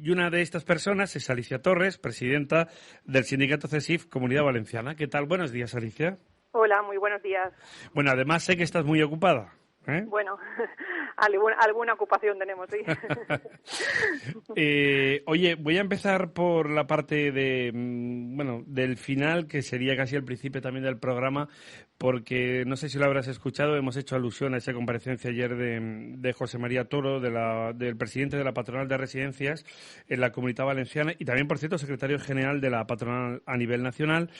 Y una de estas personas es Alicia Torres, presidenta del sindicato CESIF Comunidad Valenciana. ¿Qué tal? Buenos días, Alicia. Hola, muy buenos días. Bueno, además sé que estás muy ocupada. Bueno, alguna ocupación tenemos, sí. Oye, voy a empezar por la parte del final, que sería casi el principio también del programa, porque no sé si lo habrás escuchado, hemos hecho alusión a esa comparecencia ayer de José María Toro, del presidente de la Patronal de Residencias en la Comunidad Valenciana y también, por cierto, secretario general de la Patronal a nivel nacional.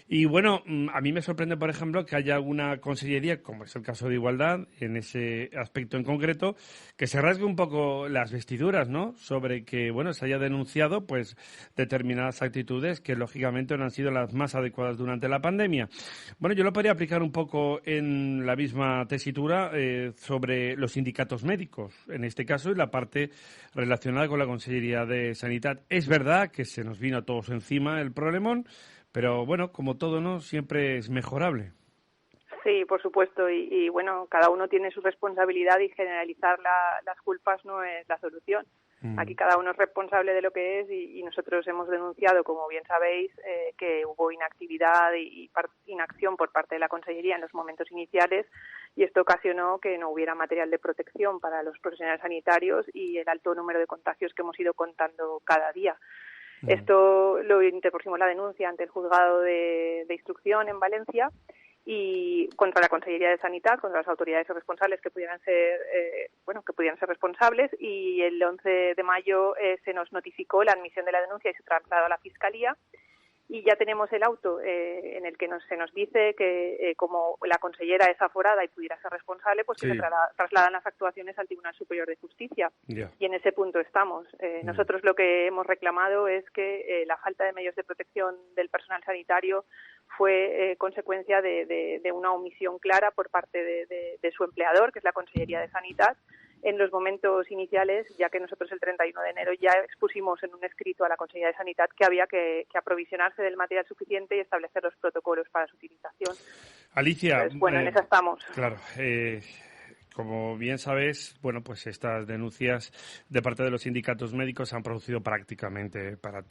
Y bueno, a mí me sorprende, por ejemplo, que haya alguna consellería, como es el caso de Igualdad, en ese aspecto en concreto, que se rasgue un poco las vestiduras, ¿no? Sobre que, bueno, se haya denunciado, pues, determinadas actitudes que, lógicamente, no han sido las más adecuadas durante la pandemia. Bueno, yo lo podría aplicar un poco en la misma tesitura sobre los sindicatos médicos, en este caso, y la parte relacionada con la Consellería de Sanidad. Es verdad que se nos vino a todos encima el problemón, pero bueno, como todo, ¿no? Siempre es mejorable. Sí, por supuesto, y bueno, cada uno tiene su responsabilidad y generalizar las culpas no es la solución. Aquí cada uno es responsable de lo que es y nosotros hemos denunciado, como bien sabéis, que hubo inactividad y inacción por parte de la Consellería en los momentos iniciales y esto ocasionó que no hubiera material de protección para los profesionales sanitarios y el alto número de contagios que hemos ido contando cada día. Esto lo interpusimos la denuncia ante el juzgado de instrucción en Valencia y contra la Consellería de Sanidad, contra las autoridades responsables que pudieran ser responsables y el 11 de mayo se nos notificó la admisión de la denuncia y se trasladó a la Fiscalía. Y ya tenemos el auto en el que se nos dice que como la consellera es aforada y pudiera ser responsable, pues que se trasladan las actuaciones al Tribunal Superior de Justicia. Y en ese punto estamos. Nosotros lo que hemos reclamado es que la falta de medios de protección del personal sanitario fue consecuencia de una omisión clara por parte de su empleador, que es la Consellería de Sanidad, en los momentos iniciales, ya que nosotros el 31 de enero ya expusimos en un escrito a la Consellería de Sanidad que había que aprovisionarse del material suficiente y establecer los protocolos para su utilización. Alicia, entonces, bueno, en esa estamos. Claro, como bien sabes, bueno, pues estas denuncias de parte de los sindicatos médicos se han producido prácticamente para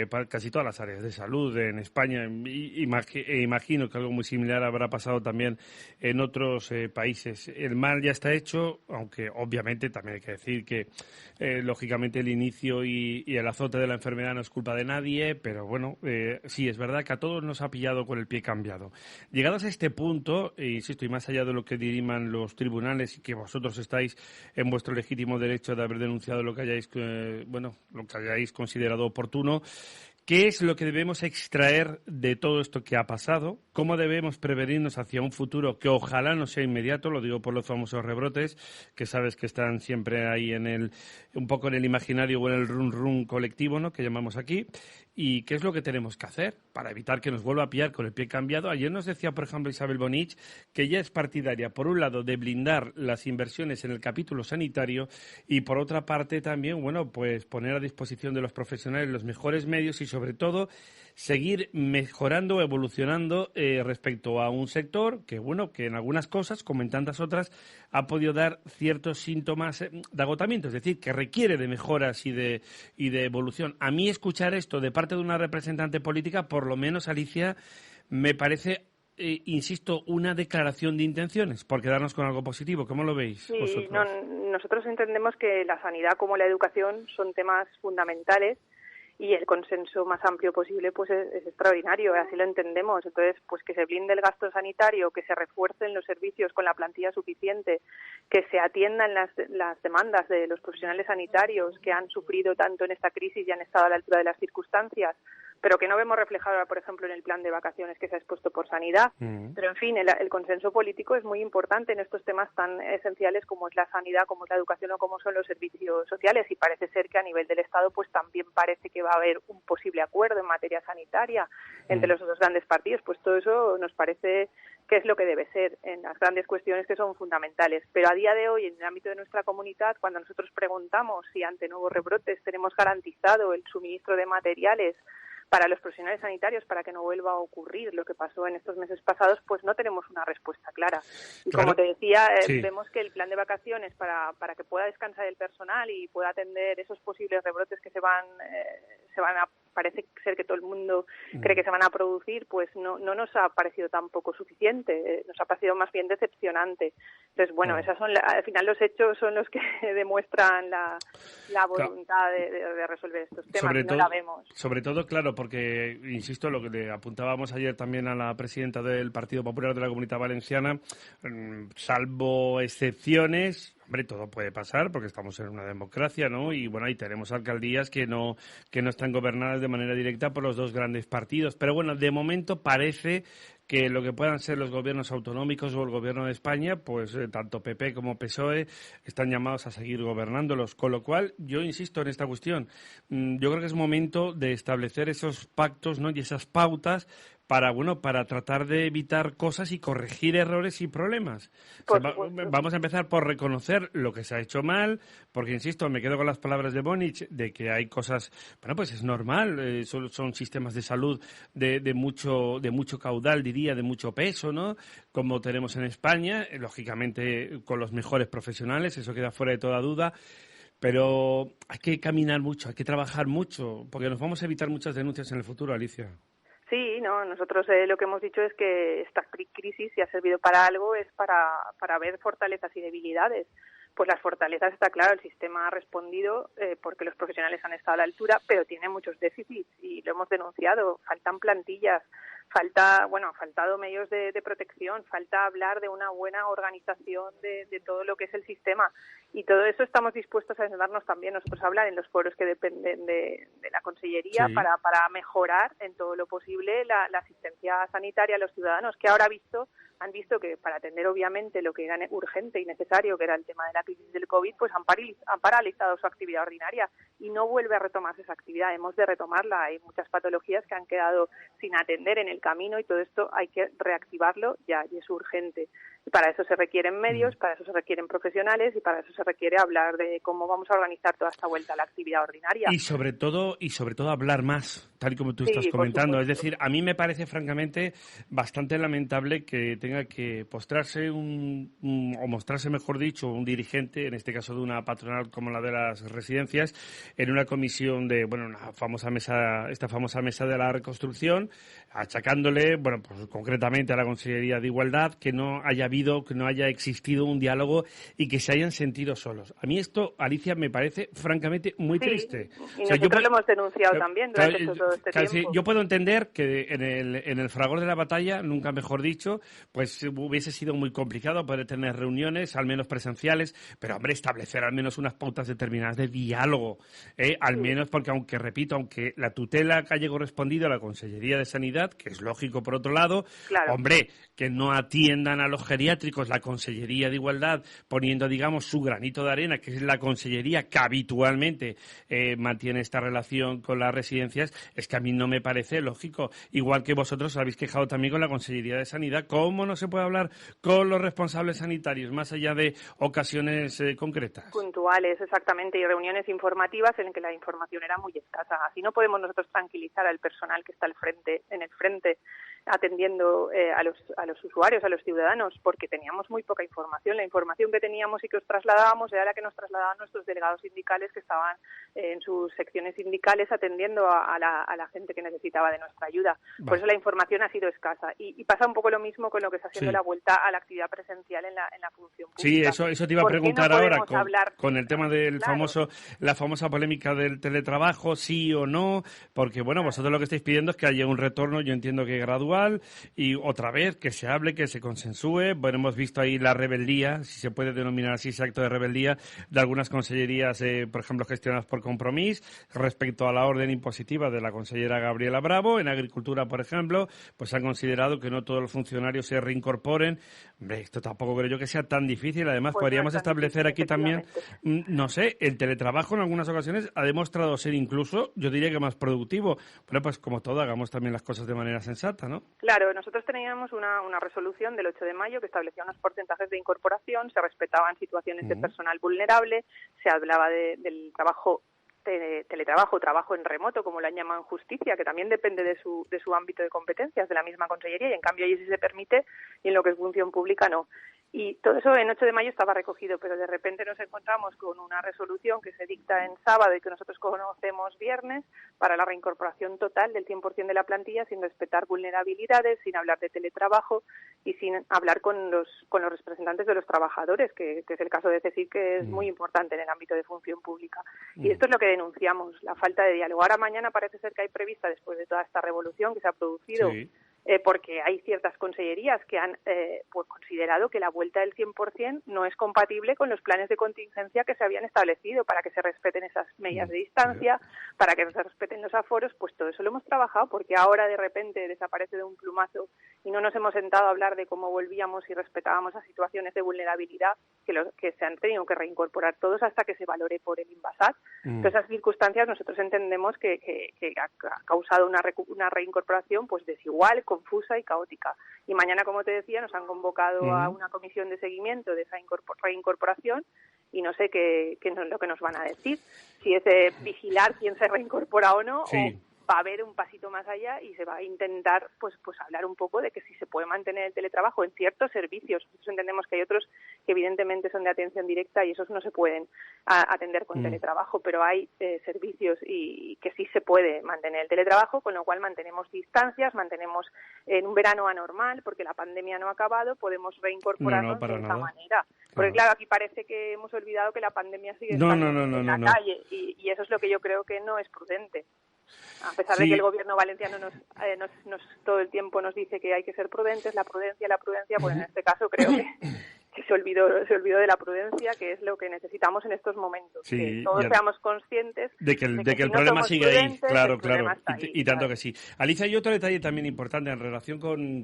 para casi todas las áreas de salud en España. Imagino que algo muy similar habrá pasado también en otros países. El mal ya está hecho, aunque obviamente también hay que decir que lógicamente el inicio y el azote de la enfermedad no es culpa de nadie, pero bueno, sí, es verdad que a todos nos ha pillado con el pie cambiado. Llegados a este punto, insisto, y más allá de lo que diriman los tribunales y que vosotros estáis en vuestro legítimo derecho de haber denunciado lo que hayáis considerado oportuno, ¿qué es lo que debemos extraer de todo esto que ha pasado? ¿Cómo debemos prevenirnos hacia un futuro que ojalá no sea inmediato? Lo digo por los famosos rebrotes, que sabes que están siempre ahí un poco en el imaginario o en el run colectivo, ¿no?, que llamamos aquí. ¿Y qué es lo que tenemos que hacer para evitar que nos vuelva a pillar con el pie cambiado? Ayer nos decía, por ejemplo, Isabel Bonich, que ella es partidaria, por un lado, de blindar las inversiones en el capítulo sanitario y, por otra parte, también, bueno, pues poner a disposición de los profesionales los mejores medios y, sobre todo, seguir mejorando o evolucionando respecto a un sector que, bueno, que en algunas cosas, como en tantas otras, ha podido dar ciertos síntomas de agotamiento, es decir, que requiere de mejoras y de evolución. A mí escuchar esto de parte de una representante política, por lo menos, Alicia, me parece, insisto, una declaración de intenciones, por quedarnos con algo positivo. ¿Cómo lo veis vosotros? Nosotros entendemos que la sanidad como la educación son temas fundamentales y el consenso más amplio posible pues es extraordinario, así lo entendemos. Entonces, pues que se blinde el gasto sanitario, que se refuercen los servicios con la plantilla suficiente, que se atiendan las demandas de los profesionales sanitarios que han sufrido tanto en esta crisis y han estado a la altura de las circunstancias, pero que no vemos reflejado, por ejemplo, en el plan de vacaciones que se ha expuesto por Sanidad. Pero, en fin, el consenso político es muy importante en estos temas tan esenciales como es la sanidad, como es la educación o como son los servicios sociales. Y parece ser que a nivel del Estado pues también parece que va a haber un posible acuerdo en materia sanitaria entre los dos grandes partidos. Pues todo eso nos parece que es lo que debe ser en las grandes cuestiones que son fundamentales. Pero a día de hoy, en el ámbito de nuestra comunidad, cuando nosotros preguntamos si ante nuevos rebrotes tenemos garantizado el suministro de materiales para los profesionales sanitarios, para que no vuelva a ocurrir lo que pasó en estos meses pasados, pues no tenemos una respuesta clara. Y como te decía, vemos que el plan de vacaciones para que pueda descansar el personal y pueda atender esos posibles rebrotes que se van a, parece ser que todo el mundo cree que se van a producir, pues no nos ha parecido tampoco suficiente, nos ha parecido más bien decepcionante. Entonces, bueno, esas son al final los hechos son los que demuestran la voluntad de resolver estos temas, y no la vemos. Sobre todo, claro, porque, insisto, lo que le apuntábamos ayer también a la presidenta del Partido Popular de la Comunidad Valenciana, salvo excepciones, hombre, todo puede pasar porque estamos en una democracia, ¿no? Y bueno, ahí tenemos alcaldías que no están gobernadas de manera directa por los dos grandes partidos. Pero bueno, de momento parece que lo que puedan ser los gobiernos autonómicos o el gobierno de España, pues tanto PP como PSOE están llamados a seguir gobernándolos. Con lo cual, yo insisto en esta cuestión. Yo creo que es momento de establecer esos pactos, ¿no? Y esas pautas para tratar de evitar cosas y corregir errores y problemas. O sea, vamos a empezar por reconocer lo que se ha hecho mal, porque, insisto, me quedo con las palabras de Bonich, de que hay cosas, bueno, pues es normal, son sistemas de salud de mucho caudal, diría, de mucho peso, ¿no? Como tenemos en España, lógicamente con los mejores profesionales, eso queda fuera de toda duda. Pero hay que caminar mucho, hay que trabajar mucho, porque nos vamos a evitar muchas denuncias en el futuro, Alicia. Sí, no, nosotros lo que hemos dicho es que esta crisis, si ha servido para algo, es para ver fortalezas y debilidades. Pues las fortalezas, está claro, el sistema ha respondido porque los profesionales han estado a la altura, pero tiene muchos déficits y lo hemos denunciado. Faltan plantillas, ha faltado medios de protección, falta hablar de una buena organización de todo lo que es el sistema. Y todo eso estamos dispuestos a sentarnos también nosotros a hablar en los foros que dependen de la Consellería, sí, para mejorar en todo lo posible la asistencia sanitaria a los ciudadanos, que ahora han visto que para atender obviamente lo que era urgente y necesario, que era el tema de la crisis del COVID, pues han paralizado su actividad ordinaria y no vuelve a retomarse esa actividad. Hemos de retomarla. Hay muchas patologías que han quedado sin atender en el camino y todo esto hay que reactivarlo ya, y es urgente. Y para eso se requieren medios, para eso se requieren profesionales y para eso se requiere hablar de cómo vamos a organizar toda esta vuelta a la actividad ordinaria. Y sobre todo hablar más, tal y como tú estás comentando. Es decir, a mí me parece francamente bastante lamentable que tenga que postrarse o mostrarse, mejor dicho, un dirigente, en este caso de una patronal como la de las residencias, en una comisión de, esta famosa mesa de la reconstrucción, achacándole, pues concretamente a la Consellería de Igualdad, que no haya existido un diálogo y que se hayan sentido solos. A mí esto, Alicia, me parece francamente muy triste. Y nosotros lo hemos denunciado también durante todo este tiempo. Yo puedo entender que en el fragor de la batalla, nunca mejor dicho, pues hubiese sido muy complicado poder tener reuniones, al menos presenciales, pero, hombre, establecer al menos unas pautas determinadas de diálogo, al menos porque, aunque la tutela haya correspondido a la Consellería de Sanidad, que es lógico por otro lado, claro, hombre, que no atiendan a los geriátricos la Consellería de Igualdad poniendo, digamos, su granito de arena, que es la consellería que habitualmente mantiene esta relación con las residencias, es que a mí no me parece lógico. Igual que vosotros habéis quejado también con la Consellería de Sanidad, ¿cómo no se puede hablar con los responsables sanitarios más allá de ocasiones concretas? Puntuales, exactamente, y reuniones informativas en las que la información era muy escasa. Así no podemos nosotros tranquilizar al personal que está en el frente atendiendo a los usuarios, a los ciudadanos, porque teníamos muy poca información. La información que teníamos y que os trasladábamos era la que nos trasladaban nuestros delegados sindicales, que estaban en sus secciones sindicales atendiendo a la gente que necesitaba de nuestra ayuda. Vale. Por eso la información ha sido escasa. Y pasa un poco lo mismo con lo que está haciendo la vuelta a la actividad presencial en la función pública. Sí, eso te iba a preguntar ahora con el tema del claro, la famosa polémica del teletrabajo, sí o no, porque vosotros lo que estáis pidiendo es que haya un retorno, yo entiendo que gradual, y otra vez que se hable, que se consensúe. Hemos visto ahí la rebeldía, si se puede denominar así ese acto de rebeldía, de algunas consellerías, por ejemplo, gestionadas por Compromís, respecto a la orden impositiva de la consellera Gabriela Bravo. En Agricultura, por ejemplo, pues han considerado que no todos los funcionarios se reincorporen. Hombre, esto tampoco creo yo que sea tan difícil. Además, pues podríamos establecer aquí también, no sé, el teletrabajo en algunas ocasiones ha demostrado ser incluso, yo diría que más productivo. Bueno, pues como todo, hagamos también las cosas de manera sensata, ¿no? Claro, nosotros teníamos una resolución del 8 de mayo que establecía unos porcentajes de incorporación, se respetaban situaciones de personal vulnerable, se hablaba del trabajo teletrabajo, trabajo en remoto, como lo han llamado en justicia, que también depende de su ámbito de competencias, de la misma consellería, y en cambio allí sí se permite, y en lo que es función pública no. Y todo eso en 8 de mayo estaba recogido, pero de repente nos encontramos con una resolución que se dicta en sábado y que nosotros conocemos viernes para la reincorporación total del 100% de la plantilla, sin respetar vulnerabilidades, sin hablar de teletrabajo y sin hablar con los representantes de los trabajadores, que es el caso de CSIC, que es muy importante en el ámbito de función pública. Y esto es lo que denunciamos, la falta de diálogo. Ahora mañana parece ser que hay prevista, después de toda esta revolución que se ha producido, porque hay ciertas consellerías que han pues considerado que la vuelta del 100% no es compatible con los planes de contingencia que se habían establecido para que se respeten esas medidas de distancia, para que se respeten los aforos. Pues todo eso lo hemos trabajado, porque ahora de repente desaparece de un plumazo y no nos hemos sentado a hablar de cómo volvíamos y respetábamos las situaciones de vulnerabilidad que se han tenido que reincorporar todos hasta que se valore por el Inbasat. Todas esas circunstancias nosotros entendemos que ha causado una reincorporación pues desigual, confusa y caótica. Y mañana, como te decía, nos han convocado a una comisión de seguimiento de esa reincorporación y no sé qué es lo que nos van a decir. Si es vigilar quién se reincorpora o no, o va a haber un pasito más allá y se va a intentar pues hablar un poco de que si se puede mantener el teletrabajo en ciertos servicios. Nosotros entendemos que hay otros que evidentemente son de atención directa y esos no se pueden atender con teletrabajo, pero hay servicios y que sí se puede mantener el teletrabajo, con lo cual mantenemos distancias, mantenemos en un verano anormal, porque la pandemia no ha acabado, podemos reincorporarnos de esa manera. Porque claro, aquí parece que hemos olvidado que la pandemia sigue estando en la calle y eso es lo que yo creo que no es prudente. A pesar de que el gobierno valenciano nos todo el tiempo nos dice que hay que ser prudentes, la prudencia, pues en este caso creo que se olvidó de la prudencia, que es lo que necesitamos en estos momentos. Que todos seamos conscientes de que el si problema sigue ahí, claro. Y tanto claro. Que sí. Alicia, hay otro detalle también importante en relación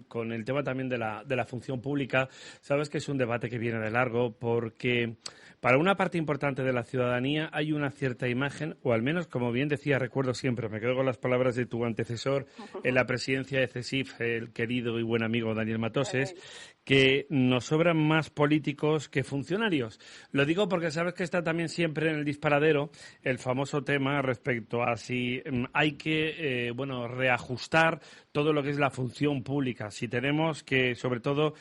con el tema también de la función pública. Sabes que es un debate que viene de largo porque para una parte importante de la ciudadanía hay una cierta imagen, o al menos, como bien decía, recuerdo siempre, me quedo con las palabras de tu antecesor en la presidencia de CSIF, el querido y buen amigo Daniel Matoses, que nos sobran más políticos que funcionarios. Lo digo porque sabes que está también siempre en el disparadero el famoso tema respecto a si hay que reajustar todo lo que es la función pública, si tenemos que, sobre todo,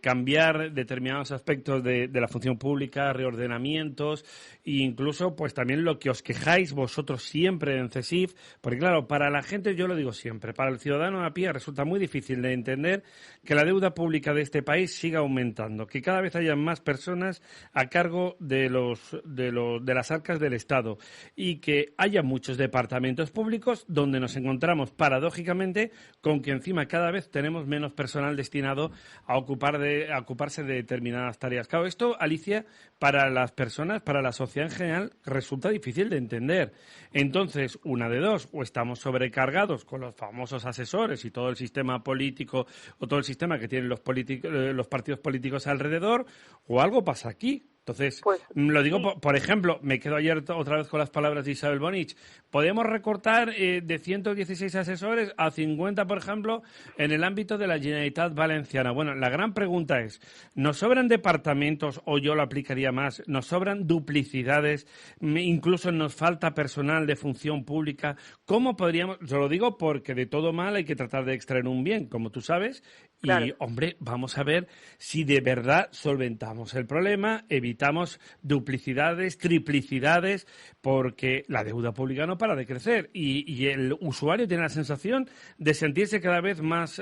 cambiar determinados aspectos de la función pública, reordenamientos e incluso pues también lo que os quejáis vosotros siempre en CSIF, porque claro, para la gente, yo lo digo siempre, para el ciudadano a pie resulta muy difícil de entender que la deuda pública de este país siga aumentando, que cada vez haya más personas a cargo de las arcas del Estado y que haya muchos departamentos públicos donde nos encontramos paradójicamente con que encima cada vez tenemos menos personal destinado a ocuparse de determinadas tareas. Claro, esto, Alicia, para las personas, para la sociedad en general, resulta difícil de entender. Entonces, una de dos, o estamos sobrecargados con los famosos asesores y todo el sistema político o todo el sistema que tienen los partidos políticos alrededor, o algo pasa aquí. Entonces, lo digo, por ejemplo, me quedo ayer otra vez con las palabras de Isabel Bonich. Podemos recortar de 116 asesores a 50, por ejemplo, en el ámbito de la Generalitat Valenciana. Bueno, la gran pregunta es, ¿nos sobran departamentos, o yo lo aplicaría más, nos sobran duplicidades, incluso nos falta personal de función pública? ¿Cómo podríamos...? Yo lo digo porque de todo mal hay que tratar de extraer un bien, como tú sabes. Claro. Y, hombre, vamos a ver si de verdad solventamos el problema, evitamos duplicidades, triplicidades, porque la deuda pública no para de crecer y el usuario tiene la sensación de sentirse cada vez más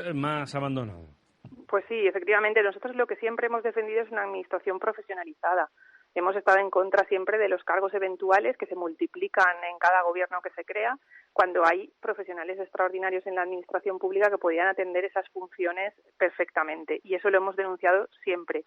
abandonado. Pues sí, efectivamente, nosotros lo que siempre hemos defendido es una administración profesionalizada. Hemos estado en contra siempre de los cargos eventuales que se multiplican en cada gobierno que se crea, cuando hay profesionales extraordinarios en la administración pública que podrían atender esas funciones perfectamente. Y eso lo hemos denunciado siempre.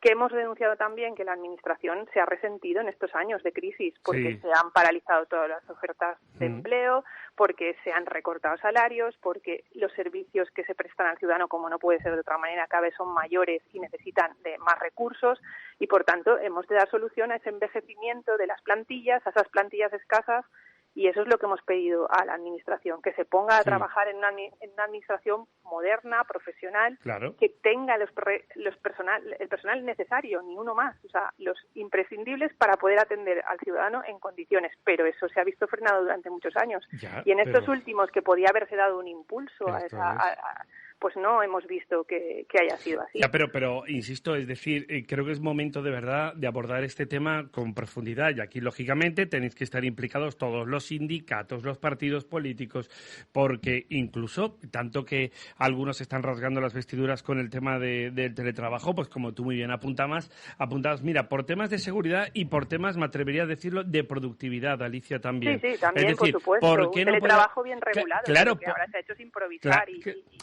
Que hemos denunciado también que la Administración se ha resentido en estos años de crisis porque se han paralizado todas las ofertas de empleo, porque se han recortado salarios, porque los servicios que se prestan al ciudadano, como no puede ser de otra manera, cada vez son mayores y necesitan de más recursos y, por tanto, hemos de dar solución a ese envejecimiento de las plantillas, a esas plantillas escasas Y eso es lo que hemos pedido a la Administración, que se ponga a trabajar en una Administración moderna, profesional, que tenga el personal necesario, ni uno más, o sea, los imprescindibles para poder atender al ciudadano en condiciones. Pero eso se ha visto frenado durante muchos años. Y en estos últimos, que podía haberse dado un impulso pues no hemos visto que haya sido así. Ya, pero insisto, es decir, creo que es momento de verdad de abordar este tema con profundidad, y aquí, lógicamente, tenéis que estar implicados todos los sindicatos, los partidos políticos, porque incluso, tanto que algunos están rasgando las vestiduras con el tema del teletrabajo, pues como tú muy bien apuntabas, mira, por temas de seguridad y por temas, me atrevería a decirlo, de productividad, Alicia, también. Sí, también, es decir, por supuesto, ¿por qué un teletrabajo bien regulado, claro, que ahora se ha hecho sin improvisar y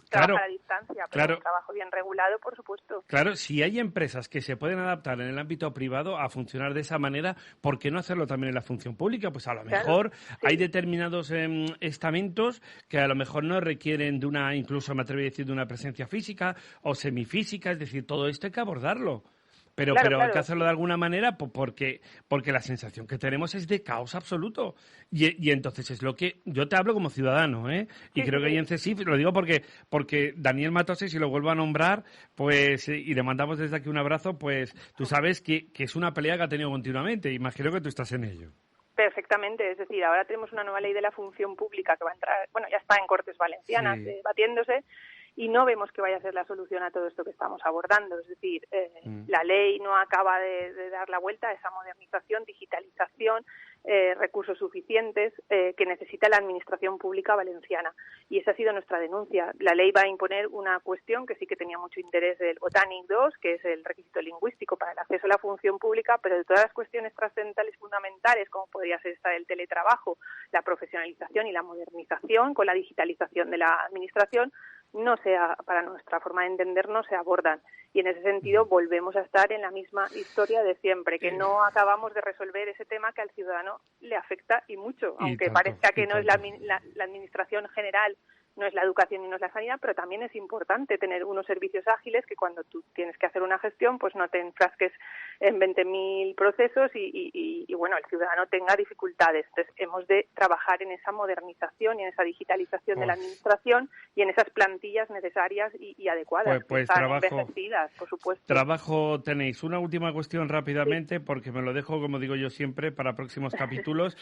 trabajar a distancia, pero un trabajo bien regulado, por supuesto. Claro, si hay empresas que se pueden adaptar en el ámbito privado a funcionar de esa manera, ¿por qué no hacerlo también en la función pública? Pues a lo mejor hay determinados estamentos que a lo mejor no requieren de una, incluso me atrevo a decir, de una presencia física o semifísica, es decir, todo esto hay que abordarlo. Pero hay que hacerlo de alguna manera porque la sensación que tenemos es de caos absoluto. Y entonces es lo que yo te hablo como ciudadano, ¿eh? Y creo que ahí en CESIF, lo digo porque Daniel Matose, si lo vuelvo a nombrar, pues, y le mandamos desde aquí un abrazo, pues tú sabes que es una pelea que ha tenido continuamente. Imagino que tú estás en ello. Perfectamente, es decir, ahora tenemos una nueva ley de la función pública que va a entrar, bueno, ya está en Cortes Valencianas debatiéndose, y no vemos que vaya a ser la solución a todo esto que estamos abordando. Es decir, la ley no acaba de dar la vuelta a esa modernización, digitalización, recursos suficientes que necesita la Administración Pública valenciana. Y esa ha sido nuestra denuncia. La ley va a imponer una cuestión que sí que tenía mucho interés del Botanic 2, que es el requisito lingüístico para el acceso a la función pública, pero de todas las cuestiones trascendentales fundamentales, como podría ser esta del teletrabajo, la profesionalización y la modernización con la digitalización de la Administración, para nuestra forma de entender, no se abordan. Y en ese sentido volvemos a estar en la misma historia de siempre, que no acabamos de resolver ese tema que al ciudadano le afecta y mucho, aunque parezca que no es la Administración general, no es la educación y no es la sanidad, pero también es importante tener unos servicios ágiles que cuando tú tienes que hacer una gestión, pues no te enfrasques en 20.000 procesos y bueno, el ciudadano tenga dificultades. Entonces, hemos de trabajar en esa modernización y en esa digitalización de la Administración y en esas plantillas necesarias y adecuadas, pues que están trabajo, envejecidas, por supuesto. Trabajo tenéis. Una última cuestión rápidamente, porque me lo dejo, como digo yo siempre, para próximos capítulos.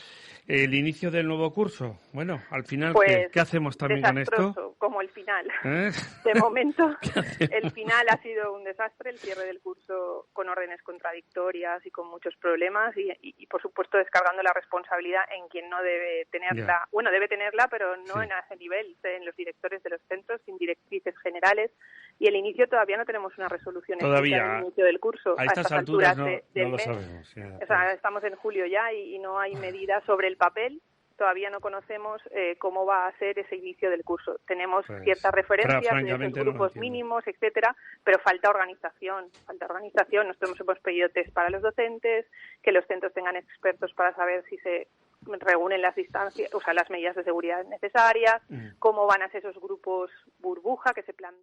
El inicio del nuevo curso. Bueno, al final, pues, ¿qué hacemos también con esto? Como el final. De momento, el final ha sido un desastre, el cierre del curso con órdenes contradictorias y con muchos problemas y por supuesto, descargando la responsabilidad en quien no debe tenerla. Bueno, debe tenerla, pero no en ese nivel, en los directores de los centros, sin directrices generales. Y el inicio todavía no tenemos una resolución todavía del inicio del curso. A estas alturas no del lo mes. sabemos. O sea, estamos en julio ya y no hay medidas sobre el papel. Todavía no conocemos cómo va a ser ese inicio del curso. Tenemos ciertas referencias de esos grupos mínimos, etcétera, pero falta organización. Nosotros hemos pedido test para los docentes, que los centros tengan expertos para saber si se reúnen las distancias, o sea, las medidas de seguridad necesarias, cómo van a ser esos grupos burbuja que se plantean.